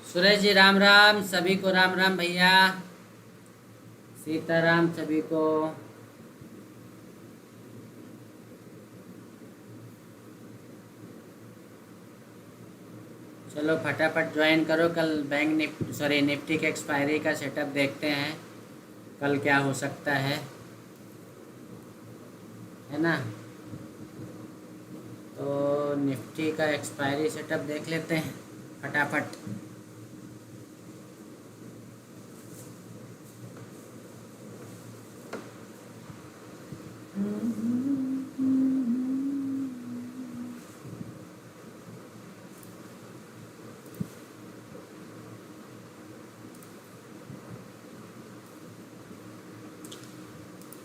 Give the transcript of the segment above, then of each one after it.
सुरेश जी राम राम, सभी को राम राम भैया। सीताराम सभी को। चलो फटाफट ज्वाइन करो। कल बैंक निफ्टी के एक्सपायरी का सेटअप देखते हैं, कल क्या हो सकता है ना। तो निफ्टी का एक्सपायरी सेटअप देख लेते हैं फटाफट।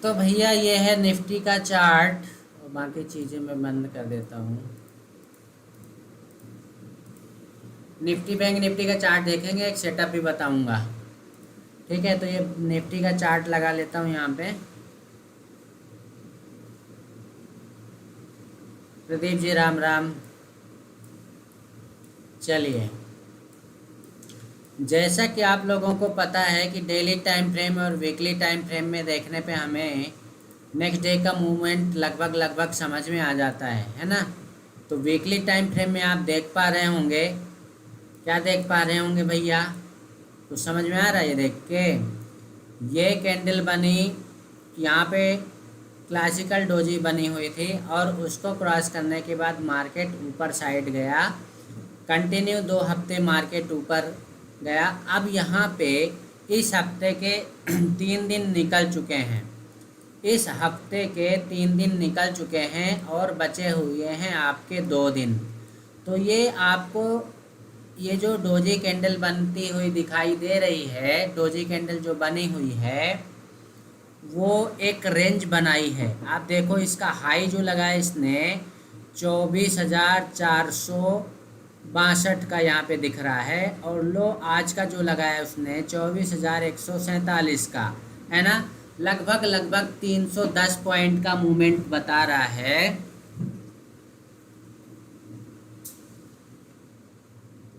तो भैया ये है निफ्टी का चार्ट, और बाकी चीज़ें मैं बंद कर देता हूँ। निफ्टी बैंक निफ्टी का चार्ट देखेंगे, एक सेटअप भी बताऊंगा। ठीक है, तो ये निफ्टी का चार्ट लगा लेता हूँ यहाँ पे। प्रदीप जी राम राम। चलिए, जैसा कि आप लोगों को पता है कि डेली टाइम फ्रेम और वीकली टाइम फ्रेम में देखने पे हमें नेक्स्ट डे का मूवमेंट लगभग लगभग समझ में आ जाता है ना। तो वीकली टाइम फ्रेम में आप देख पा रहे होंगे, क्या देख पा रहे होंगे भैया? कुछ समझ में आ रहा है? ये देख के ये कैंडल बनी, यहाँ पे क्लासिकल डोजी बनी हुई थी और उसको क्रॉस करने के बाद मार्केट ऊपर साइड गया। कंटिन्यू 2 हफ्ते मार्केट ऊपर गया। अब यहाँ पे इस हफ्ते के 3 दिन निकल चुके हैं। इस हफ्ते के 3 दिन निकल चुके हैं और बचे हुए हैं आपके 2 दिन। तो ये आपको ये जो डोजी कैंडल बनती हुई दिखाई दे रही है, डोजी कैंडल जो बनी हुई है वो एक रेंज बनाई है। आप देखो, इसका हाई जो लगाया इसने 24,462 का यहाँ पे दिख रहा है, और लो आज का जो लगाया उसने 24,147 का, है ना। लगभग लगभग 310 पॉइंट का मूवमेंट बता रहा है।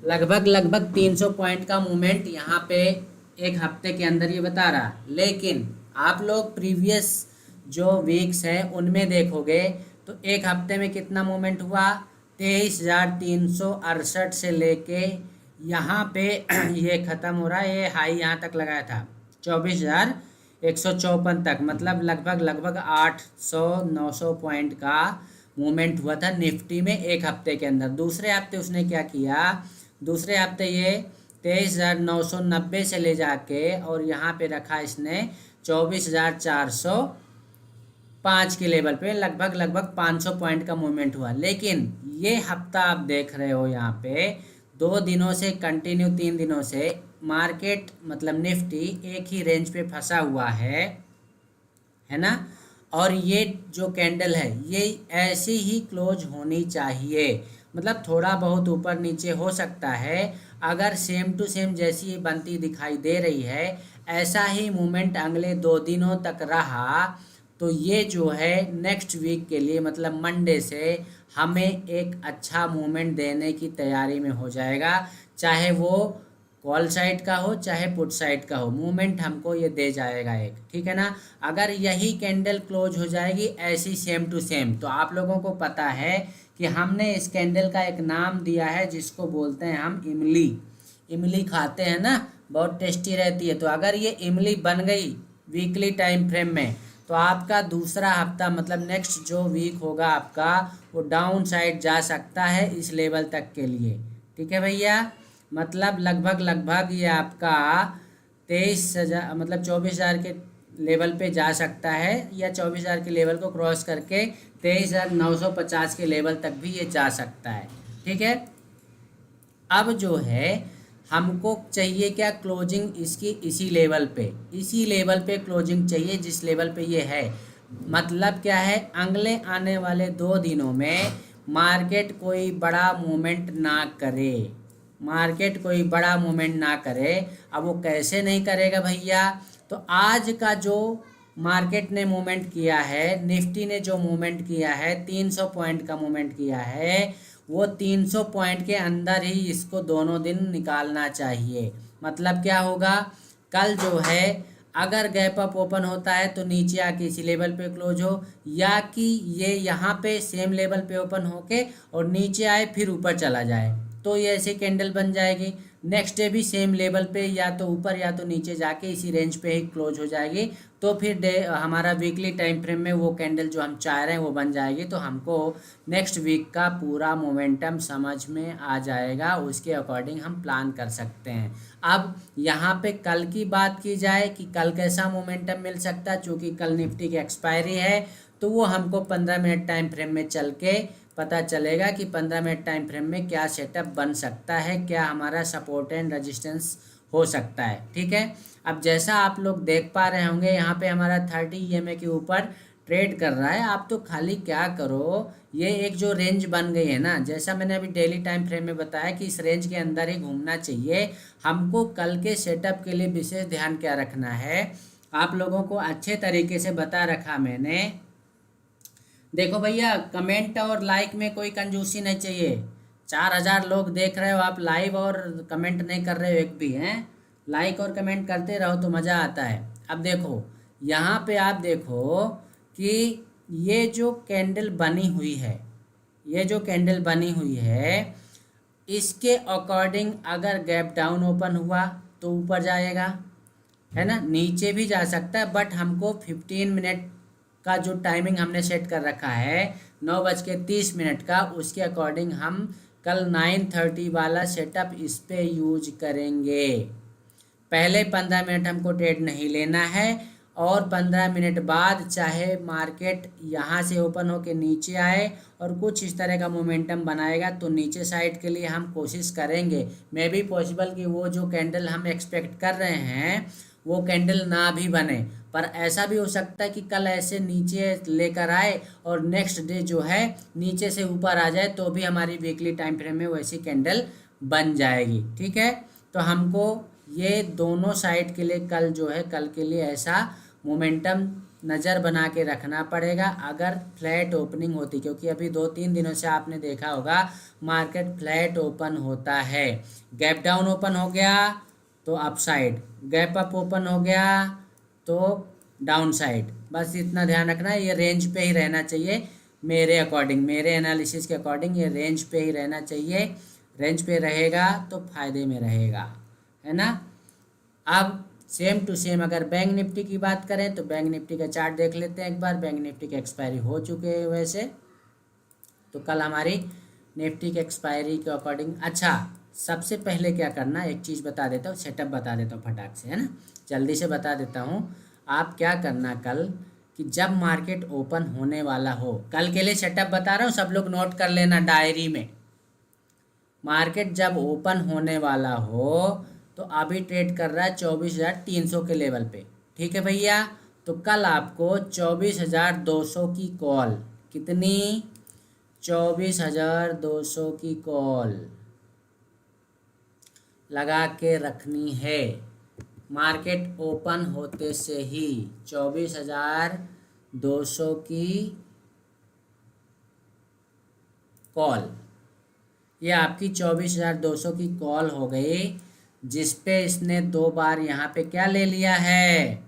लगभग लगभग 300 पॉइंट का मूवमेंट यहाँ पे एक हफ्ते के अंदर ये बता रहा। लेकिन आप लोग प्रीवियस जो वीक्स हैं उनमें देखोगे तो एक हफ्ते में कितना मूवमेंट हुआ, 23,368 से लेके यहाँ पे ये ख़त्म हो रहा है। ये हाई यहाँ तक लगाया था 24,154 तक, मतलब लगभग लगभग 800-900 पॉइंट का मूवमेंट हुआ था निफ्टी में एक हफ्ते के अंदर। दूसरे हफ्ते उसने क्या किया, दूसरे हफ्ते ये 23,990 से ले जाके और यहाँ पे रखा इसने 24,405 के लेवल पे, लगभग लगभग 500 पॉइंट का मूवमेंट हुआ। लेकिन ये हफ्ता आप देख रहे हो यहाँ पे 2 दिनों से कंटिन्यू 3 दिनों से मार्केट मतलब निफ्टी एक ही रेंज पे फंसा हुआ है ना। और ये जो कैंडल है ये ऐसी ही क्लोज होनी चाहिए, मतलब थोड़ा बहुत ऊपर नीचे हो सकता है। अगर सेम टू सेम जैसी ये बनती दिखाई दे रही है, ऐसा ही मूवमेंट अगले 2 दिनों तक रहा, तो ये जो है नेक्स्ट वीक के लिए मतलब मंडे से हमें एक अच्छा मूवमेंट देने की तैयारी में हो जाएगा। चाहे वो कॉल साइड का हो चाहे पुट साइड का हो, मूवमेंट हमको ये दे जाएगा एक, ठीक है ना। अगर यही कैंडल क्लोज हो जाएगी ऐसी सेम टू सेम, तो आप लोगों को पता है कि हमने इस कैंडल का एक नाम दिया है जिसको बोलते हैं हम इमली। इमली खाते हैं ना, बहुत टेस्टी रहती है। तो अगर ये इमली बन गई वीकली टाइम फ्रेम में, तो आपका दूसरा हफ्ता मतलब नेक्स्ट जो वीक होगा आपका, वो डाउन साइड जा सकता है इस लेवल तक के लिए। ठीक है भैया, मतलब लगभग लगभग ये आपका 23,000 मतलब 24,000 के लेवल पे जा सकता है, या 24,000 के लेवल को क्रॉस करके 23,950 के लेवल तक भी ये जा सकता है। ठीक है, अब जो है हमको चाहिए क्या, क्लोजिंग इसकी इसी लेवल पे क्लोजिंग चाहिए जिस लेवल पे ये है। मतलब क्या है, अगले आने वाले 2 दिनों में मार्केट कोई बड़ा मूवमेंट ना करे, मार्केट कोई बड़ा मूवमेंट ना करे। अब वो कैसे नहीं करेगा भैया, तो आज का जो मार्केट ने मूवमेंट किया है, निफ्टी ने जो मूवमेंट किया है 300 पॉइंट का मूवमेंट किया है, वो 300 पॉइंट के अंदर ही इसको दोनों दिन निकालना चाहिए। मतलब क्या होगा, कल जो है अगर गैप अप ओपन होता है तो नीचे आके इसी लेवल पे क्लोज हो, या कि ये यहाँ पे सेम लेवल पे ओपन होके और नीचे आए फिर ऊपर चला जाए, तो ये ऐसे कैंडल बन जाएगी। नेक्स्ट डे भी सेम लेवल पे या तो ऊपर या तो नीचे जाके इसी रेंज पे ही क्लोज हो जाएगी। तो फिर डे हमारा वीकली टाइम फ्रेम में वो कैंडल जो हम चाह रहे हैं वो बन जाएगी। तो हमको नेक्स्ट वीक का पूरा मोमेंटम समझ में आ जाएगा, उसके अकॉर्डिंग हम प्लान कर सकते हैं। अब यहाँ पे कल की बात की जाए कि कल कैसा मोमेंटम मिल सकता है, चूँकि कल निफ्टी की एक्सपायरी है तो वो हमको 15 मिनट टाइम फ्रेम में चल के पता चलेगा कि 15 मिनट टाइम फ्रेम में क्या सेटअप बन सकता है, क्या हमारा सपोर्ट एंड रेजिस्टेंस हो सकता है। ठीक है, अब जैसा आप लोग देख पा रहे होंगे यहाँ पे हमारा 30 EMA के ऊपर ट्रेड कर रहा है। आप तो खाली क्या करो, ये एक जो रेंज बन गई है ना, जैसा मैंने अभी डेली टाइम फ्रेम में बताया कि इस रेंज के अंदर ही घूमना चाहिए। हमको कल के सेटअप के लिए विशेष ध्यान क्या रखना है, आप लोगों को अच्छे तरीके से बता रखा मैंने। देखो भैया, कमेंट और लाइक में कोई कंजूसी नहीं चाहिए। 4000 लोग देख रहे हो, आप लाइव और कमेंट नहीं कर रहे हो एक भी, हैं। लाइक और कमेंट करते रहो तो मज़ा आता है। अब देखो यहाँ पे आप देखो कि ये जो कैंडल बनी हुई है, ये जो कैंडल बनी हुई है, इसके अकॉर्डिंग अगर गैप डाउन ओपन हुआ तो ऊपर जाएगा, है ना, नीचे भी जा सकता है। बट हमको 15 मिनट का जो टाइमिंग हमने सेट कर रखा है 9:30 का, उसके अकॉर्डिंग हम कल 9:30 वाला सेटअप इस पे यूज करेंगे। पहले 15 मिनट हमको ट्रेड नहीं लेना है, और 15 मिनट बाद चाहे मार्केट यहाँ से ओपन होके नीचे आए और कुछ इस तरह का मोमेंटम बनाएगा तो नीचे साइड के लिए हम कोशिश करेंगे। मे बी पॉसिबल कि वो जो कैंडल हम एक्सपेक्ट कर रहे हैं वो कैंडल ना भी बने, पर ऐसा भी हो सकता है कि कल ऐसे नीचे लेकर आए और नेक्स्ट डे जो है नीचे से ऊपर आ जाए, तो भी हमारी वीकली टाइम फ्रेम में वैसी कैंडल बन जाएगी। ठीक है, तो हमको ये दोनों साइड के लिए कल जो है, कल के लिए ऐसा मोमेंटम नज़र बना के रखना पड़ेगा अगर फ्लैट ओपनिंग होती, क्योंकि अभी 2-3 दिनों से आपने देखा होगा मार्केट फ्लैट ओपन होता है। गैप डाउन ओपन हो गया तो अपसाइड, गैप अप ओपन हो गया तो डाउन साइड। बस इतना ध्यान रखना है, ये रेंज पे ही रहना चाहिए। मेरे अकॉर्डिंग, मेरे एनालिसिस के अकॉर्डिंग ये रेंज पे ही रहना चाहिए। रेंज पे रहेगा तो फायदे में रहेगा, है ना। अब सेम टू सेम अगर बैंक निफ्टी की बात करें तो बैंक निफ्टी का चार्ट देख लेते हैं एक बार। बैंक निफ्टी के एक्सपायरी हो चुके हैं वैसे, तो कल हमारी निफ्टी के एक्सपायरी के अकॉर्डिंग, अच्छा सबसे पहले क्या करना, एक चीज़ बता देता हूँ, सेटअप बता देता हूँ फटाक से, है ना, जल्दी से बता देता हूँ। आप क्या करना कल कि जब मार्केट ओपन होने वाला हो, कल के लिए सेटअप बता रहा हूँ, सब लोग नोट कर लेना डायरी में। मार्केट जब ओपन होने वाला हो तो अभी ट्रेड कर रहा है 24,300 के लेवल पे, ठीक है भैया। तो कल आपको 24,200 की कॉल, कितनी, 24,200 की कॉल लगा के रखनी है। मार्केट ओपन होते से ही 24,200 की कॉल, ये आपकी 24,200 की कॉल हो गई, जिस पे इसने 2 बार यहाँ पे क्या ले लिया है,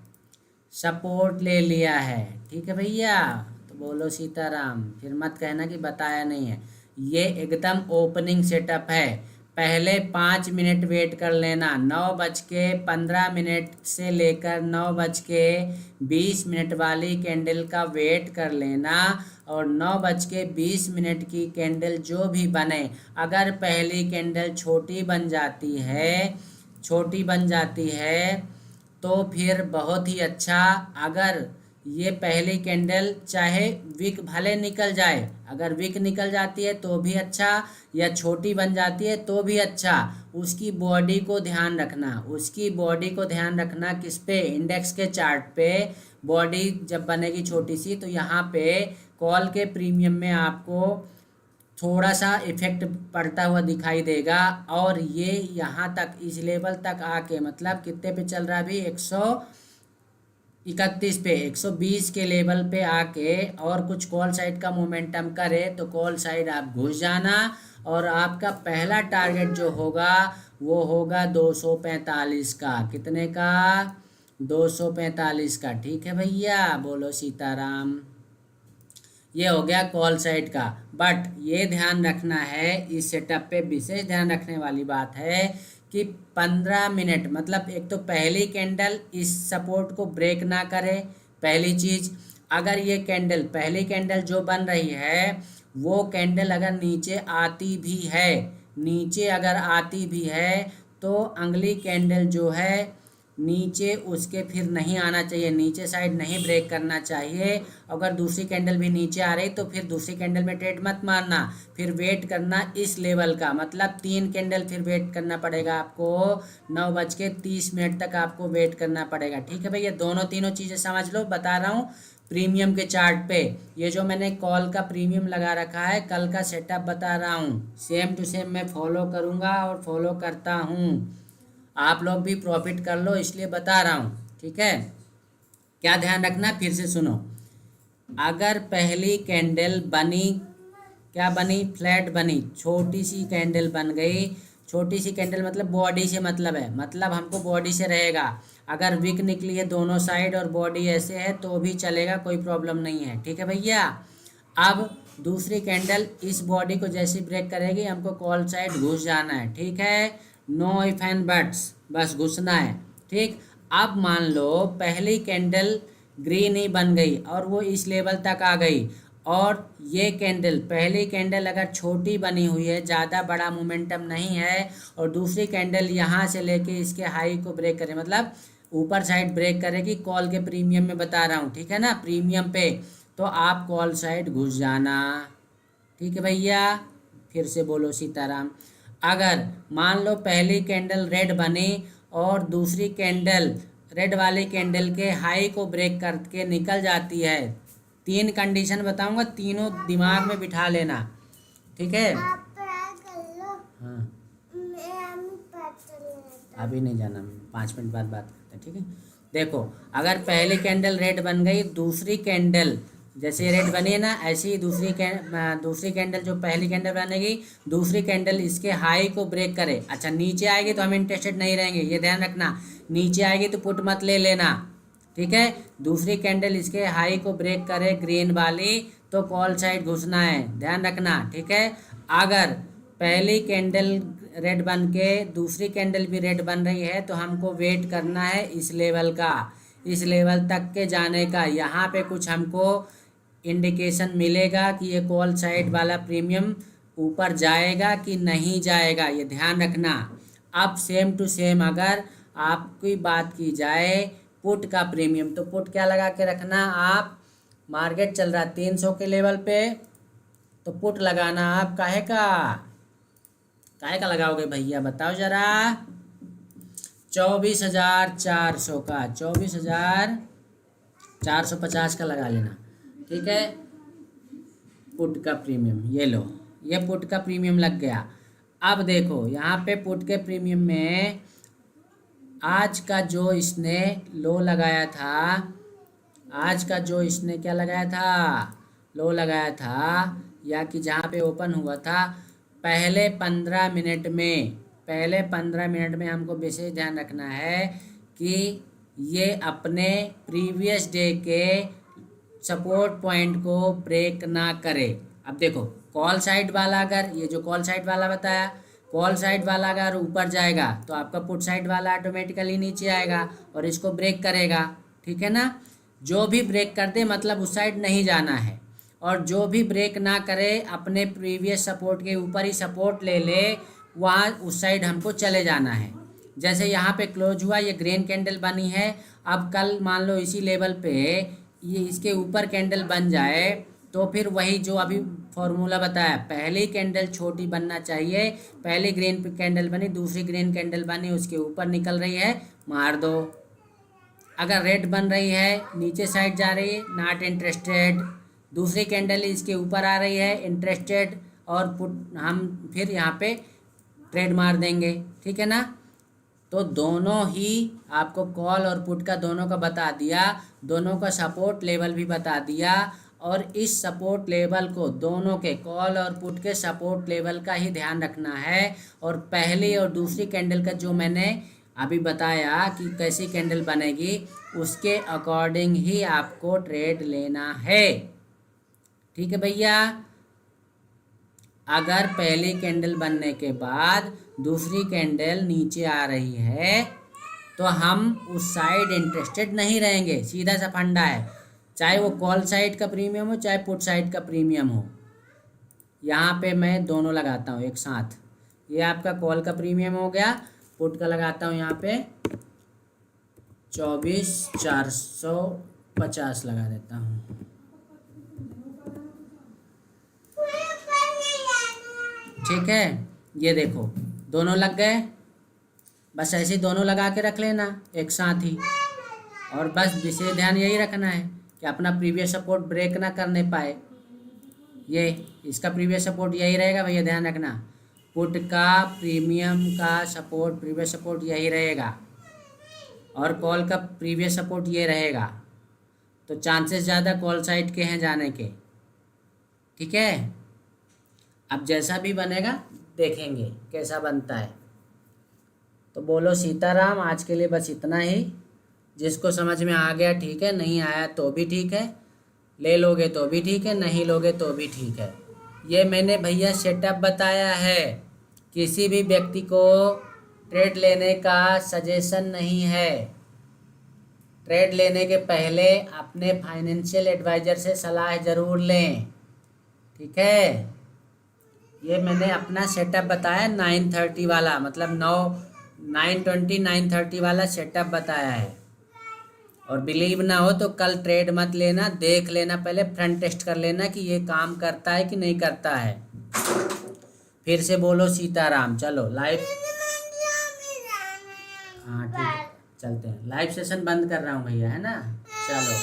सपोर्ट ले लिया है। ठीक है भैया, तो बोलो सीताराम, फिर मत कहना कि बताया नहीं है। ये एकदम ओपनिंग सेटअप है। पहले 5 मिनट वेट कर लेना, 9:15 से लेकर 9:20 वाली कैंडल का वेट कर लेना, और 9:20 की कैंडल जो भी बने, अगर पहली कैंडल छोटी बन जाती है तो फिर बहुत ही अच्छा। अगर ये पहली कैंडल चाहे विक भले निकल जाए, अगर विक निकल जाती है तो भी अच्छा, या छोटी बन जाती है तो भी अच्छा, उसकी बॉडी को ध्यान रखना। उसकी बॉडी को ध्यान रखना किस पे, इंडेक्स के चार्ट पे। बॉडी जब बनेगी छोटी सी तो यहाँ पे कॉल के प्रीमियम में आपको थोड़ा सा इफेक्ट पड़ता हुआ दिखाई देगा, और ये यहाँ तक इस लेवल तक आके, मतलब कितने पे चल रहा है अभी, 31 पे 120 के लेवल पे आके और कुछ कॉल साइड का मोमेंटम करे तो कॉल साइड आप घुस जाना, और आपका पहला टारगेट जो होगा वो होगा 245 का। कितने का? 245 का। ठीक है भैया, बोलो सीताराम। ये हो गया कॉल साइड का। बट ये ध्यान रखना है, इस सेटअप पे विशेष ध्यान रखने वाली बात है कि 15 मिनट, मतलब एक तो पहली कैंडल इस सपोर्ट को ब्रेक ना करे। पहली चीज़, अगर ये कैंडल, पहली कैंडल जो बन रही है वो कैंडल अगर नीचे आती भी है, नीचे अगर आती भी है तो अगली कैंडल जो है नीचे उसके फिर नहीं आना चाहिए, नीचे साइड नहीं ब्रेक करना चाहिए। अगर दूसरी कैंडल भी नीचे आ रही तो फिर दूसरी कैंडल में ट्रेड मत मारना, फिर वेट करना इस लेवल का, मतलब 3 कैंडल फिर वेट करना पड़ेगा आपको। 9:30 तक आपको वेट करना पड़ेगा। ठीक है भैया, दोनों तीनों चीज़ें समझ लो, बता रहा हूँ प्रीमियम के चार्ट पे। ये जो मैंने कॉल का प्रीमियम लगा रखा है, कल का सेटअप बता रहा हूँ, सेम टू सेम मैं फॉलो करूँगा और फॉलो करता हूँ। आप लोग भी प्रॉफिट कर लो इसलिए बता रहा हूँ। ठीक है, क्या ध्यान रखना, फिर से सुनो। अगर पहली कैंडल बनी, क्या बनी? फ्लैट बनी, छोटी सी कैंडल बन गई। छोटी सी कैंडल मतलब बॉडी से मतलब है, मतलब हमको बॉडी से रहेगा। अगर विक निकली है दोनों साइड और बॉडी ऐसे है तो भी चलेगा, कोई प्रॉब्लम नहीं है। ठीक है भैया, अब दूसरी कैंडल इस बॉडी को जैसी ब्रेक करेगी हमको कॉल साइड घुस जाना है। ठीक है, नो इफ एंड बट्स, बस घुसना है। ठीक, अब मान लो पहली कैंडल ग्रीन ही बन गई और वो इस लेवल तक आ गई, और ये कैंडल, पहली कैंडल अगर छोटी बनी हुई है, ज़्यादा बड़ा मोमेंटम नहीं है, और दूसरी कैंडल यहाँ से लेके इसके हाई को ब्रेक करे, मतलब ऊपर साइड ब्रेक करेगी, कॉल के प्रीमियम में बता रहा हूँ। ठीक है ना, प्रीमियम पे, तो आप कॉल साइड घुस जाना। ठीक है भैया, फिर से बोलो सीताराम। अगर मान लो पहली कैंडल रेड बनी और दूसरी कैंडल रेड वाली कैंडल के हाई को ब्रेक करके निकल जाती है, 3 कंडीशन बताऊंगा, तीनों दिमाग में बिठा लेना। ठीक है, हाँ अभी नहीं जाना, 5 मिनट बाद बात करते हैं। ठीक है, देखो, अगर पहली कैंडल रेड बन गई, दूसरी कैंडल जैसे रेड बनी है ना, ऐसी ही दूसरी कैंडल जो पहली कैंडल बनेगी, दूसरी कैंडल इसके हाई को ब्रेक करे। अच्छा, नीचे आएगी तो हम इंटरेस्टेड नहीं रहेंगे, ये ध्यान रखना। नीचे आएगी तो पुट मत ले लेना। ठीक है, दूसरी कैंडल इसके हाई को ब्रेक करे ग्रीन वाली तो कॉल साइड घुसना है, ध्यान रखना। ठीक है, अगर पहली कैंडल रेड बन के दूसरी कैंडल भी रेड बन रही है तो हमको वेट करना है इस लेवल का, इस लेवल तक के जाने का। यहाँ पे कुछ हमको इंडिकेशन मिलेगा कि ये कॉल साइड वाला प्रीमियम ऊपर जाएगा कि नहीं जाएगा, ये ध्यान रखना। अब सेम टू सेम अगर आपकी बात की जाए पुट का प्रीमियम, तो पुट क्या लगा के रखना आप? मार्केट चल रहा 300 के लेवल पे, तो पुट लगाना आप काहे का लगाओगे भैया, बताओ जरा? 24,400 का, 24,450 का लगा लेना। ठीक है, पुट का प्रीमियम ये लो, ये पुट का प्रीमियम लग गया। अब देखो यहाँ पे पुट के प्रीमियम में आज का जो इसने लो लगाया था, आज का जो इसने क्या लगाया था, लो लगाया था, या कि जहाँ पे ओपन हुआ था, पहले 15 मिनट में हमको विशेष ध्यान रखना है कि ये अपने प्रीवियस डे के सपोर्ट पॉइंट को ब्रेक ना करे। अब देखो, कॉल साइड वाला, अगर ये जो कॉल साइड वाला बताया, कॉल साइड वाला अगर ऊपर जाएगा तो आपका पुट साइड वाला ऑटोमेटिकली नीचे आएगा और इसको ब्रेक करेगा। ठीक है ना, जो भी ब्रेक कर दे मतलब उस साइड नहीं जाना है, और जो भी ब्रेक ना करे अपने प्रीवियस सपोर्ट के ऊपर ही सपोर्ट ले ले, वहाँ उस साइड हमको चले जाना है। जैसे यहाँ पे क्लोज हुआ, ये ग्रीन कैंडल बनी है, अब कल मान लो इसी लेवल पे ये इसके ऊपर कैंडल बन जाए तो फिर वही जो अभी फॉर्मूला बताया, पहली कैंडल छोटी बनना चाहिए, पहली ग्रीन कैंडल बनी, दूसरी ग्रीन कैंडल बनी, उसके ऊपर निकल रही है, मार दो। अगर रेड बन रही है, नीचे साइड जा रही है, नॉट इंटरेस्टेड। दूसरी कैंडल इसके ऊपर आ रही है, इंटरेस्टेड, और पुट हम फिर यहाँ पे ट्रेड मार देंगे। ठीक है ना, तो दोनों ही आपको कॉल और पुट का दोनों का बता दिया, दोनों का सपोर्ट लेवल भी बता दिया। और इस सपोर्ट लेवल को, दोनों के कॉल और पुट के सपोर्ट लेवल का ही ध्यान रखना है। और पहली और दूसरी कैंडल का जो मैंने अभी बताया कि कैसी कैंडल बनेगी, उसके अकॉर्डिंग ही आपको ट्रेड लेना है। ठीक है भैया। अगर पहली कैंडल बनने के बाद दूसरी कैंडल नीचे आ रही है तो हम उस साइड इंटरेस्टेड नहीं रहेंगे, सीधा सा फंडा है। चाहे वो कॉल साइड का प्रीमियम हो, चाहे पुट साइड का प्रीमियम हो। यहाँ पे मैं दोनों लगाता हूँ एक साथ। ये आपका कॉल का प्रीमियम हो गया, पुट का लगाता हूँ यहाँ पे 24,450 लगा देता हूँ। ठीक है, ये देखो दोनों लग गए। बस ऐसे ही दोनों लगा के रख लेना एक साथ ही। और बस विशेष ध्यान यही रखना है कि अपना प्रीवियस सपोर्ट ब्रेक ना करने पाए। ये इसका प्रीवियस सपोर्ट यही रहेगा भैया, ध्यान रखना। पुट का प्रीमियम का सपोर्ट, प्रीवियस सपोर्ट यही रहेगा, और कॉल का प्रीवियस सपोर्ट ये रहेगा। तो चांसेस ज़्यादा कॉल साइड के हैं जाने के। ठीक है, अब जैसा भी बनेगा देखेंगे कैसा बनता है। तो बोलो सीताराम। आज के लिए बस इतना ही। जिसको समझ में आ गया ठीक है, नहीं आया तो भी ठीक है, ले लोगे तो भी ठीक है, नहीं लोगे तो भी ठीक है। ये मैंने भैया सेटअप बताया है, किसी भी व्यक्ति को ट्रेड लेने का सजेशन नहीं है। ट्रेड लेने के पहले अपने फाइनेंशियल एडवाइज़र से सलाह ज़रूर लें। ठीक है, ये मैंने अपना सेटअप बताया 9:30 वाला, मतलब 9:20 9:30 वाला सेटअप बताया है। और बिलीव ना हो तो कल ट्रेड मत लेना, देख लेना, पहले फ्रंट टेस्ट कर लेना कि ये काम करता है कि नहीं करता है। फिर से बोलो सीताराम। चलो लाइव, हाँ ठीक है, चलते हैं। लाइव सेशन बंद कर रहा हूँ भैया, है ना। चलो।